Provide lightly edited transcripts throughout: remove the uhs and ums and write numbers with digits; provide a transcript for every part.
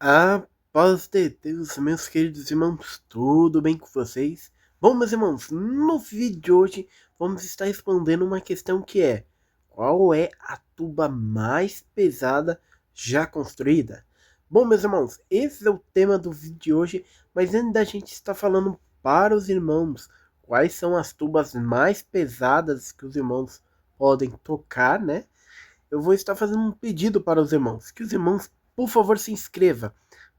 A paz de Deus, meus queridos irmãos, tudo bem com vocês? Bom, meus irmãos, no vídeo de hoje vamos estar respondendo uma questão que é: qual é a tuba mais pesada já construída? Bom, meus irmãos, esse é o tema do vídeo de hoje, mas antes da gente estar falando para os irmãos quais são as tubas mais pesadas que os irmãos podem tocar, né? Eu vou estar fazendo um pedido para os irmãos, que os irmãos, por favor, se inscrevam,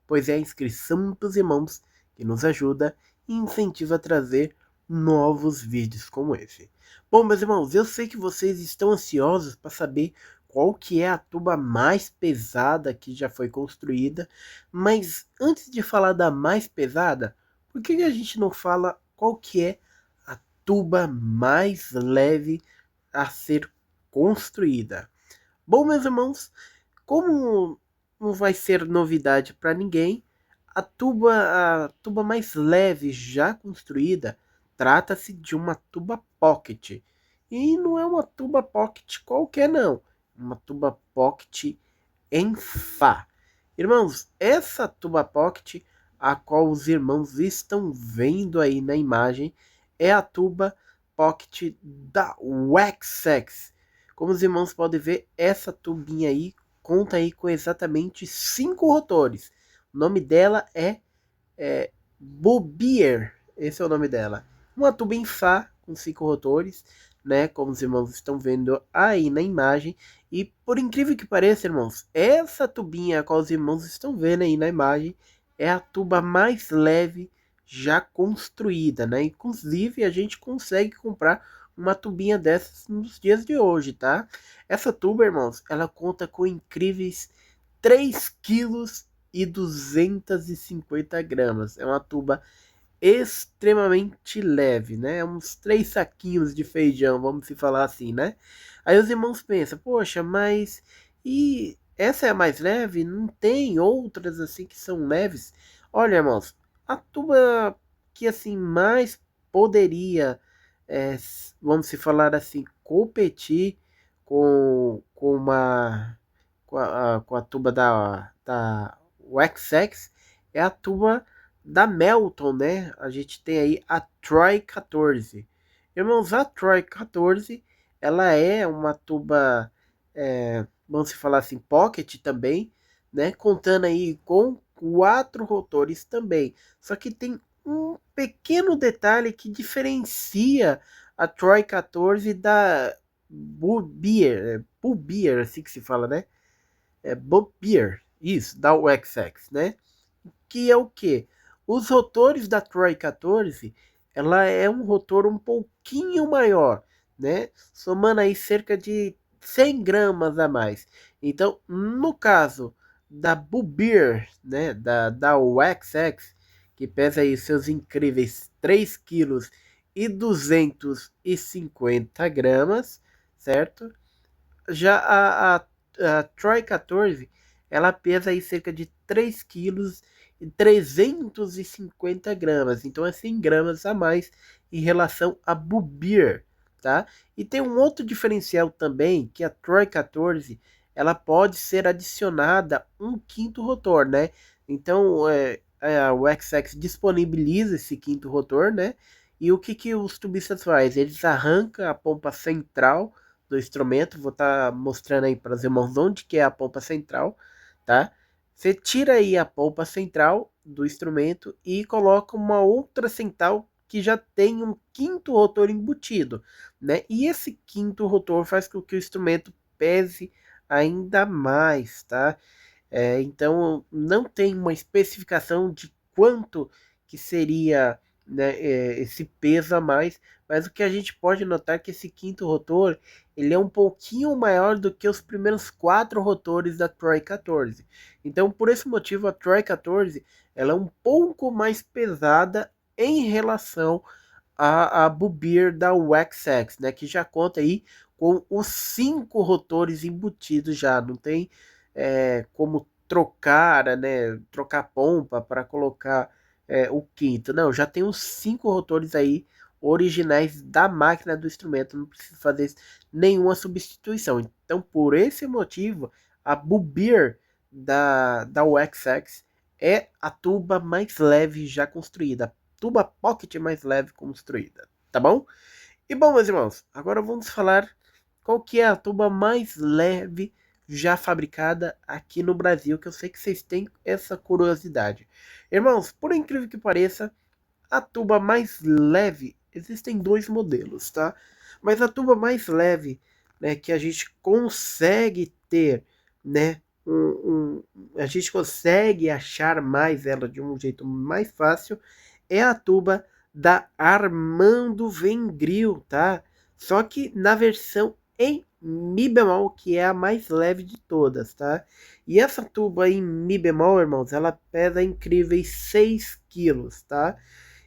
pois é a inscrição dos irmãos que nos ajuda e incentiva a trazer novos vídeos como esse. Bom, meus irmãos, eu sei que vocês estão ansiosos para saber qual que é a tuba mais pesada que já foi construída, mas antes de falar da mais pesada, por que a gente não fala qual que é a tuba mais leve a ser construída? Bom, meus irmãos, como não vai ser novidade para ninguém, a tuba mais leve já construída trata-se de uma tuba pocket. E não é uma tuba pocket qualquer não, uma tuba pocket em Fá. Irmãos, essa tuba pocket, a qual os irmãos estão vendo aí na imagem, é a tuba pocket da Wessex. Como os irmãos podem ver, essa tubinha aí conta aí com exatamente 5 rotores. O nome dela é Boubier, esse é o nome dela. Uma tuba em Fá com 5 rotores, né? Como os irmãos estão vendo aí na imagem. E por incrível que pareça, irmãos, essa tubinha a qual os irmãos estão vendo aí na imagem é a tuba mais leve já construída, né? Inclusive a gente consegue comprar uma tubinha dessas nos dias de hoje, tá? Essa tuba, irmãos, ela conta com incríveis 3,250 kg. É uma tuba extremamente leve, né? Uns 3 saquinhos de feijão, vamos se falar assim, né? Aí os irmãos pensam, poxa, mas e essa é a mais leve? Não tem outras assim que são leves? Olha, irmãos, a tuba que assim mais poderia, vamos se falar assim, competir com a tuba da Wessex é a tuba da Melton, né? A gente tem aí a Troy 14. Irmãos, a Troy 14, ela é uma tuba, vamos falar assim, pocket também, né? Contando aí com 4 rotores também. Só que tem um pequeno detalhe que diferencia a Troy 14 da Boubier, assim que se fala, né? Boubier, isso, da Wessex, né? Que é o que? Os rotores da Troy 14, ela é um rotor um pouquinho maior, né? Somando aí cerca de 100 gramas a mais. Então, no caso da Boubier, né, da Wessex, que pesa aí seus incríveis 3,250 kg, certo? Já a Troy 14, ela pesa aí cerca de 3,350 kg. Então é 100 gramas a mais em relação a Boubier, tá? E tem um outro diferencial também, que a Troy 14, ela pode ser adicionada um quinto rotor, né? Então a Wessex disponibiliza esse quinto rotor, né? E o que os tubistas fazem? Eles arrancam a pompa central do instrumento. Vou estar mostrando aí para os irmãos onde que é a polpa central, tá? Você tira aí a polpa central do instrumento e coloca uma outra central que já tem um quinto rotor embutido, né? E esse quinto rotor faz com que o instrumento pese ainda mais, tá? Então não tem uma especificação de quanto que seria, né, esse peso a mais, mas o que a gente pode notar é que esse quinto rotor ele é um pouquinho maior do que os primeiros 4 rotores da Troy 14. Então por esse motivo a Troy 14 ela é um pouco mais pesada em relação a Boubier da Wessex, né, que já conta aí com os 5 rotores embutidos já, não tem como trocar, né, trocar pompa para colocar o quinto. Não, já tem os 5 rotores aí originais da máquina do instrumento, não precisa fazer nenhuma substituição. Então, por esse motivo, a Boubier da Wessex é a tuba mais leve já construída, a tuba pocket mais leve construída, tá bom? E bom, meus irmãos, agora vamos falar qual que é a tuba mais leve já fabricada aqui no Brasil, que eu sei que vocês têm essa curiosidade. Irmãos, por incrível que pareça, a tuba mais leve, existem dois modelos, tá? Mas a tuba mais leve, né, que a gente consegue ter, né, a gente consegue achar mais ela de um jeito mais fácil, é a tuba da Armando Vengril, tá? Só que na versão em Mi bemol, que é a mais leve de todas, tá? E essa tuba em Mi bemol, irmãos, ela pesa incríveis 6 quilos, tá?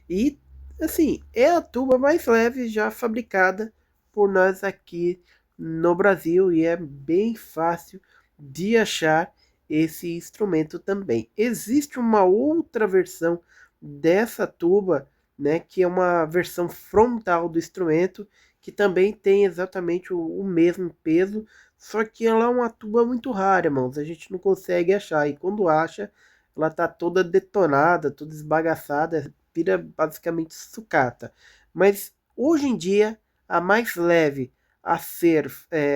E, assim, é a tuba mais leve já fabricada por nós aqui no Brasil e é bem fácil de achar esse instrumento também. Existe uma outra versão dessa tuba, né, que é uma versão frontal do instrumento, que também tem exatamente o mesmo peso, só que ela é uma tuba muito rara, irmãos, a gente não consegue achar, e quando acha, ela tá toda detonada, toda esbagaçada, vira basicamente sucata. Mas hoje em dia, a mais leve a ser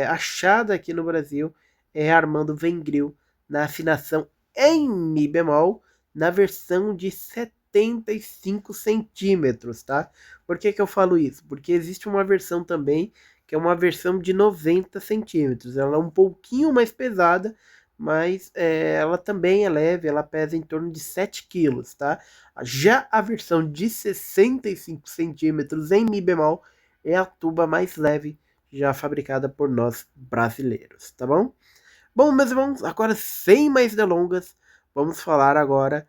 achada aqui no Brasil é Armando Vengril, na afinação em Mi bemol, na versão de 75 centímetros, tá? Por que eu falo isso? Porque existe uma versão também, que é uma versão de 90 centímetros. Ela é um pouquinho mais pesada, mas ela também é leve, ela pesa em torno de 7 quilos, tá? Já a versão de 65 centímetros em Mi bemol é a tuba mais leve já fabricada por nós brasileiros, tá bom? Bom, meus irmãos, agora sem mais delongas, vamos falar agora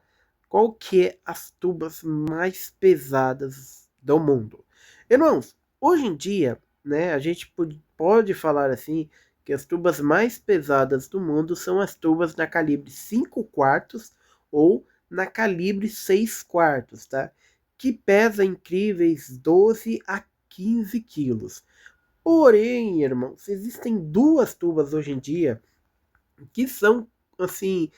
qual que é as tubas mais pesadas do mundo. Irmãos, hoje em dia, né, a gente pode falar assim que as tubas mais pesadas do mundo são as tubas na calibre 5 quartos ou na calibre 6 quartos, tá? Que pesa incríveis 12 a 15 quilos. Porém, irmãos, existem duas tubas hoje em dia que são, assim,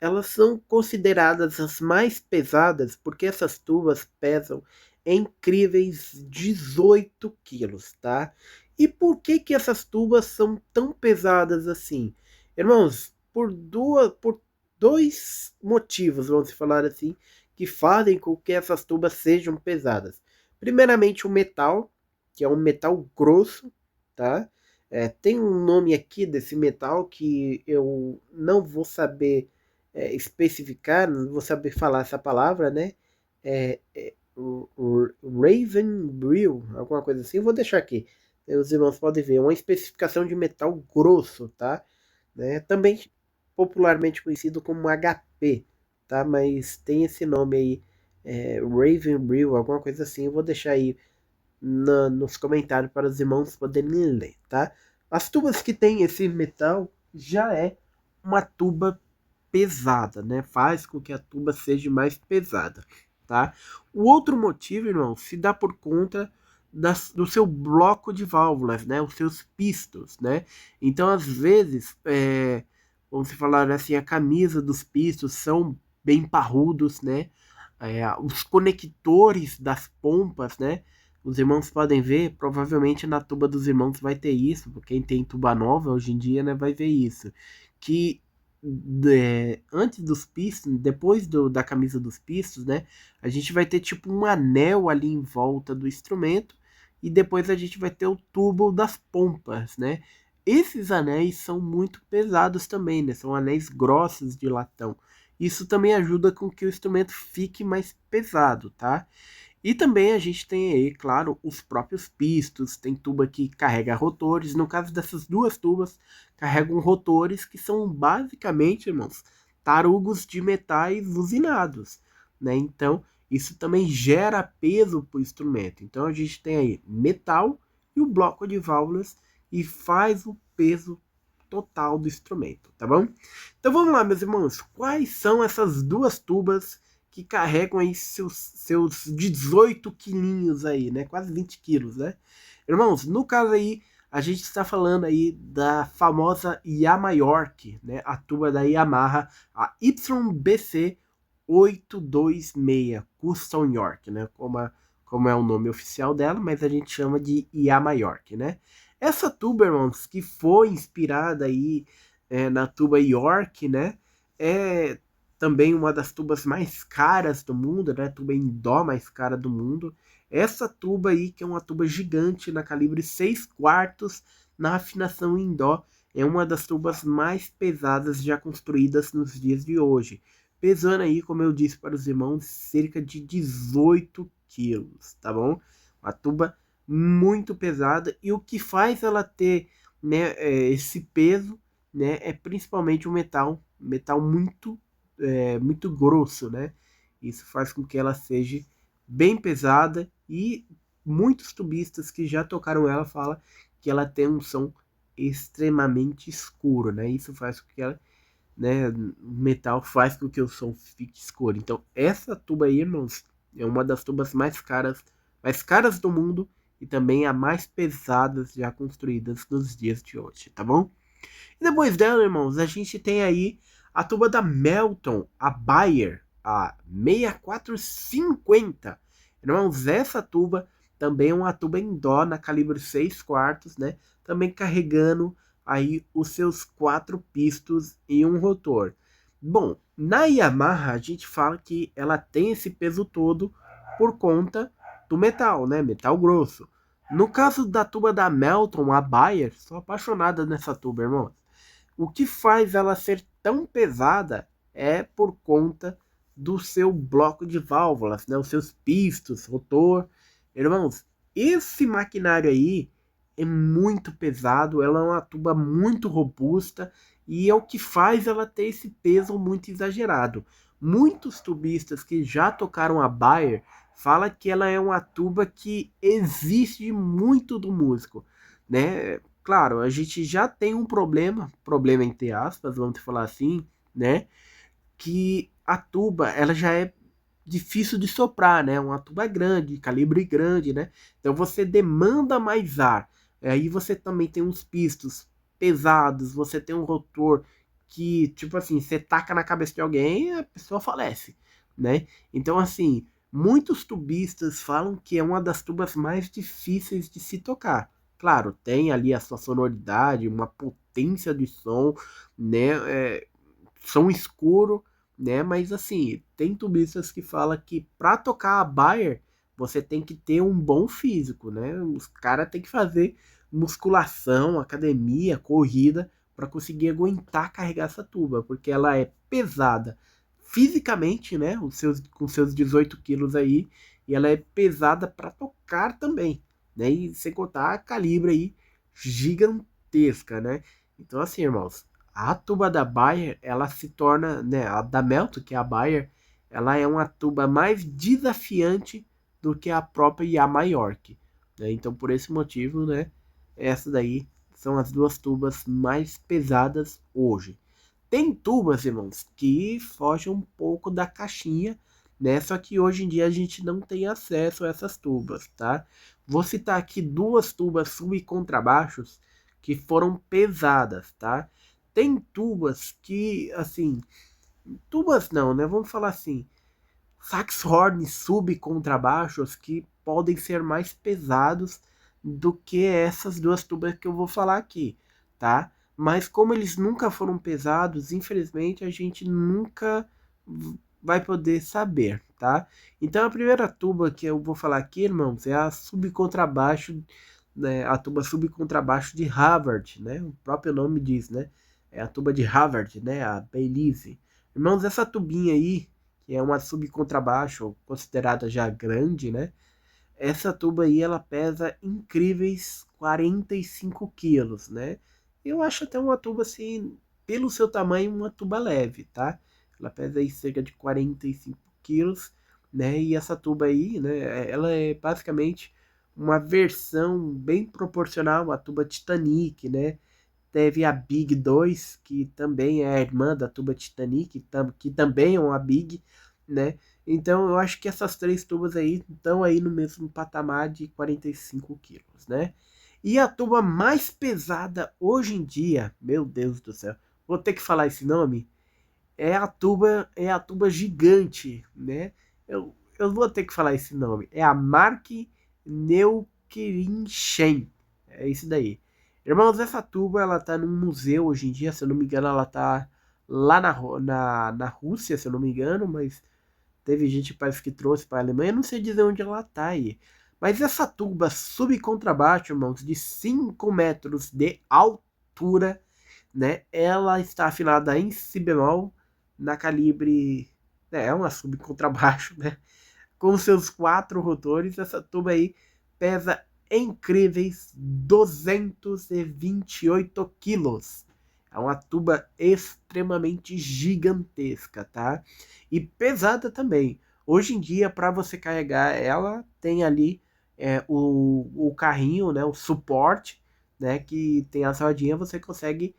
elas são consideradas as mais pesadas porque essas tubas pesam incríveis 18 quilos, tá? E por que que essas tubas são tão pesadas assim? Irmãos, por dois motivos, vamos falar assim, que fazem com que essas tubas sejam pesadas. Primeiramente, o metal, que é um metal grosso, tá? Tem um nome aqui desse metal que eu não vou saber especificar, não vou saber falar essa palavra, né? O Raven Brill, alguma coisa assim. Eu vou deixar aqui. Os irmãos podem ver. É uma especificação de metal grosso, tá? Né? Também popularmente conhecido como HP, tá? Mas tem esse nome aí, Raven Brill, alguma coisa assim. Eu vou deixar aí nos comentários para os irmãos poderem ler, tá? As tubas que tem esse metal já é uma tuba pesada, né? Faz com que a tuba seja mais pesada, tá? O outro motivo, irmão, se dá por conta do seu bloco de válvulas, né? Os seus pistos, né? Então, às vezes, vamos falar assim, a camisa dos pistos são bem parrudos, né? Os conectores das pompas, né? Os irmãos podem ver, provavelmente na tuba dos irmãos vai ter isso, quem tem tuba nova hoje em dia, né, vai ver isso. Que antes dos pistos, depois da camisa dos pistos, né, a gente vai ter tipo um anel ali em volta do instrumento e depois a gente vai ter o tubo das pompas, né. Esses anéis são muito pesados também, né, são anéis grossos de latão. Isso também ajuda com que o instrumento fique mais pesado, tá? E também a gente tem aí, claro, os próprios pistos, tem tuba que carrega rotores. No caso dessas duas tubas, carregam rotores que são basicamente, irmãos, tarugos de metais usinados, né? Então, isso também gera peso para o instrumento. Então, a gente tem aí metal e o bloco de válvulas e faz o peso total do instrumento, tá bom? Então, vamos lá, meus irmãos. Quais são essas duas tubas que carregam aí seus 18 quilinhos aí, né? Quase 20 quilos, né? Irmãos, no caso aí, a gente está falando aí da famosa Yamayork, né? A tuba da Yamaha, a YBC 826 Custom York, né? Como é o nome oficial dela, mas a gente chama de Yamaha York, né? Essa tuba, irmãos, que foi inspirada aí na tuba York, né? É também uma das tubas mais caras do mundo, né? Tuba em dó mais cara do mundo. Essa tuba aí, que é uma tuba gigante na calibre 6 quartos, na afinação em dó, é uma das tubas mais pesadas já construídas nos dias de hoje. Pesando aí, como eu disse para os irmãos, cerca de 18 quilos, tá bom? Uma tuba muito pesada, e o que faz ela ter, né, esse peso, né, é principalmente o metal muito grosso, né? Isso faz com que ela seja bem pesada, e muitos tubistas que já tocaram ela falam que ela tem um som extremamente escuro, né? Isso faz com que ela, né, o metal faz com que o som fique escuro. Então, essa tuba aí, irmãos, é uma das tubas mais caras do mundo, e também a mais pesadas já construídas nos dias de hoje, tá bom? E depois dela, irmãos, a gente tem aí a tuba da Melton, a Bayer, a 6450. Irmãos, essa tuba também é uma tuba em dó na calibre 6 quartos, né? Também carregando aí os seus 4 pistos e um rotor. Bom, na Yamaha a gente fala que ela tem esse peso todo por conta do metal, né? Metal grosso. No caso da tuba da Melton, a Bayer, sou apaixonada nessa tuba, irmãos. O que faz ela ser tão pesada é por conta do seu bloco de válvulas, né? Os seus pistos, rotor. Irmãos, esse maquinário aí é muito pesado, ela é uma tuba muito robusta, e é o que faz ela ter esse peso muito exagerado. Muitos tubistas que já tocaram a Bayer falam que ela é uma tuba que exige muito do músico, né? Claro, a gente já tem um problema entre aspas, vamos falar assim, né? Que a tuba, ela já é difícil de soprar, né? Uma tuba grande, calibre grande, né? Então você demanda mais ar. Aí você também tem uns pistos pesados, você tem um rotor que, tipo assim, você taca na cabeça de alguém e a pessoa falece, né? Então, assim, muitos tubistas falam que é uma das tubas mais difíceis de se tocar. Claro, tem ali a sua sonoridade, uma potência de som, né? Som escuro, né? Mas assim, tem tubistas que falam que para tocar a Bayer você tem que ter um bom físico, né? Os caras tem que fazer musculação, academia, corrida para conseguir aguentar carregar essa tuba, porque ela é pesada fisicamente, né? Com seus 18 quilos aí, e ela é pesada para tocar também, né? E sem contar a calibre aí gigantesca, né? Então assim, irmãos, a tuba da Bayer, ela se torna, né, a da Melton, que é a Bayer, ela é uma tuba mais desafiante do que a própria Yamaha York, né? Então, por esse motivo, né, essa daí são as duas tubas mais pesadas hoje. Tem tubas, irmãos, que fogem um pouco da caixinha, né? Só que hoje em dia a gente não tem acesso a essas tubas, tá? Vou citar aqui duas tubas sub e contrabaixos que foram pesadas, tá? Tem tubas que, assim, tubas não, né? Vamos falar assim, saxhorn sub contrabaixos que podem ser mais pesados do que essas duas tubas que eu vou falar aqui, tá? Mas como eles nunca foram pesados, infelizmente a gente nunca vai poder saber, tá? Então a primeira tuba que eu vou falar aqui, irmãos, é a subcontrabaixo, né? A tuba subcontrabaixo de Harvard, né? O próprio nome diz, né? É a tuba de Harvard, né? A Belize. Irmãos, essa tubinha aí, que é uma subcontrabaixo considerada já grande, né? Essa tuba aí, ela pesa incríveis 45 quilos, né? Eu acho até uma tuba, assim, pelo seu tamanho, uma tuba leve, tá? Ela pesa aí cerca de 45 quilos, né? E essa tuba aí, né? Ela é basicamente uma versão bem proporcional à tuba Titanic, né? Teve a Big 2, que também é a irmã da tuba Titanic, que também é uma Big, né? Então eu acho que essas três tubas aí estão aí no mesmo patamar de 45 quilos, né? E a tuba mais pesada hoje em dia, meu Deus do céu, vou ter que falar esse nome, é a tuba gigante, né? Eu vou ter que falar esse nome. É a Mark Neukirchen. É isso daí. Irmãos, essa tuba ela tá num museu hoje em dia, se eu não me engano, ela tá lá na Rússia, se eu não me engano, mas teve gente parece que trouxe para a Alemanha, eu não sei dizer onde ela tá aí. Mas essa tuba subcontrabaixo, irmãos, de 5 metros de altura, né? Ela está afinada em si bemol na calibre, é uma subcontrabaixo, né? Com seus 4 rotores, essa tuba aí pesa incríveis 228 quilos. É uma tuba extremamente gigantesca, tá? E pesada também. Hoje em dia, para você carregar ela, tem ali o carrinho, né? O suporte, né? Que tem as rodinhas, você consegue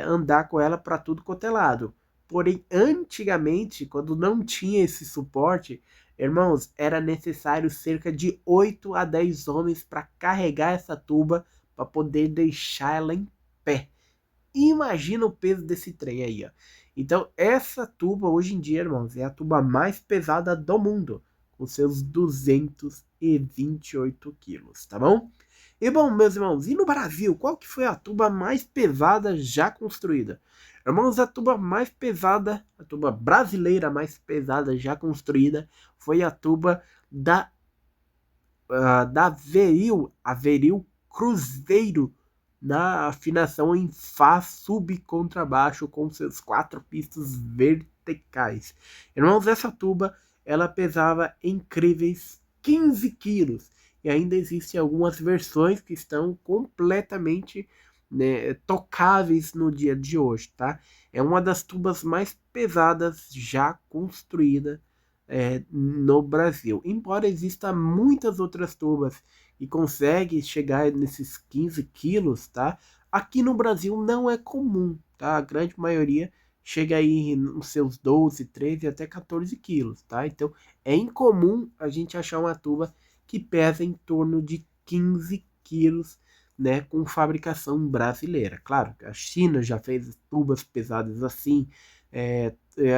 andar com ela para tudo quanto é lado. Porém, antigamente, quando não tinha esse suporte, irmãos, era necessário cerca de 8 a 10 homens para carregar essa tuba para poder deixar ela em pé. Imagina o peso desse trem aí, ó. Então, essa tuba hoje em dia, irmãos, é a tuba mais pesada do mundo, com seus 228 quilos, tá bom? E bom, meus irmãos, e no Brasil, qual que foi a tuba mais pesada já construída? Irmãos, a tuba mais pesada, a tuba brasileira mais pesada já construída, foi a tuba da Veril, a Veril Cruzeiro, na afinação em Fá subcontrabaixo com seus 4 pistas verticais. Irmãos, essa tuba ela pesava incríveis 15 quilos e ainda existem algumas versões que estão completamente, né, tocáveis no dia de hoje, tá? É uma das tubas mais pesadas já construída no Brasil. Embora exista muitas outras tubas e consegue chegar nesses 15 quilos, tá? Aqui no Brasil não é comum, tá? A grande maioria chega aí nos seus 12, 13 até 14 quilos, tá? Então é incomum a gente achar uma tuba que pesa em torno de 15 quilos, né? Com fabricação brasileira. Claro, a China já fez tubas pesadas assim,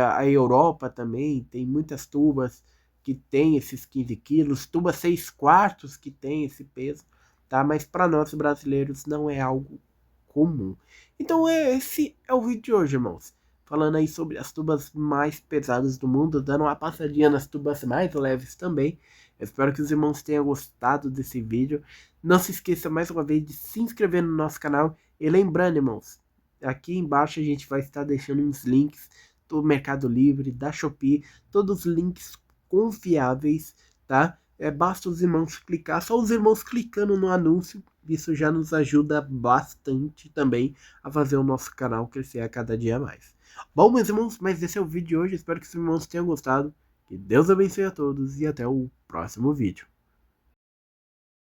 a Europa também tem muitas tubas que tem esses 15 quilos, tuba 6 quartos que tem esse peso, tá? Mas para nós brasileiros não é algo comum. Então esse é o vídeo de hoje, irmãos. Falando aí sobre as tubas mais pesadas do mundo, dando uma passadinha nas tubas mais leves também. Eu espero que os irmãos tenham gostado desse vídeo. Não se esqueça mais uma vez de se inscrever no nosso canal. E lembrando, irmãos, aqui embaixo a gente vai estar deixando uns links do Mercado Livre, da Shopee, todos os links confiáveis, tá? Basta os irmãos clicar, só os irmãos clicando no anúncio, isso já nos ajuda bastante também a fazer o nosso canal crescer a cada dia mais. Bom, meus irmãos, mas esse é o vídeo de hoje, espero que os irmãos tenham gostado, que Deus abençoe a todos e até o próximo vídeo.